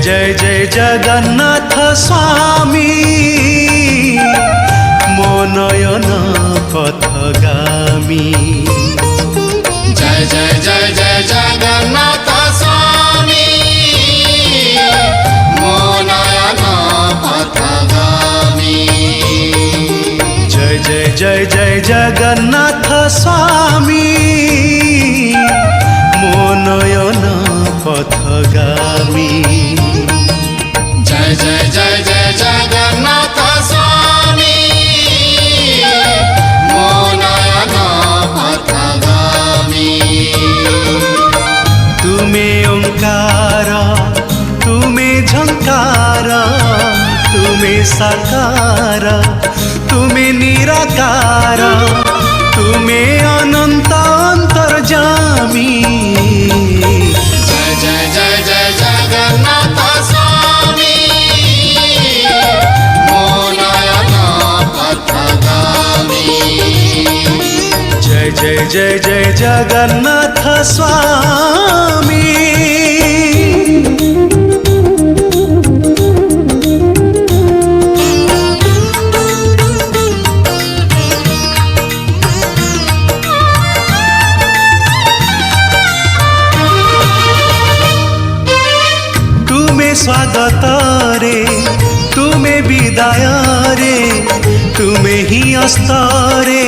जय जय जगन्नाथ स्वामी मो नयन पथगामी। जय जय जय जय जगन्नाथ स्वामी मो नयन पथगामी। जय जय जय जय जगन्नाथ स्वामी मो नयन पथगामी। जय जय जय जय जगन्नाथ स्वामी मो नयन पथगामी। तुमे ओंकार तुमे झंकार तुमे साकार तुमे निराकार तुमे अनंत अंतर्जामी। जय जय जय जय जगन्नाथ स्वामी मो नयन पथगामी। जय जय जय जय जगन्नाथ स्वामी। स्वागत रे तुमे विदाय रे तुमे ही अस्त रे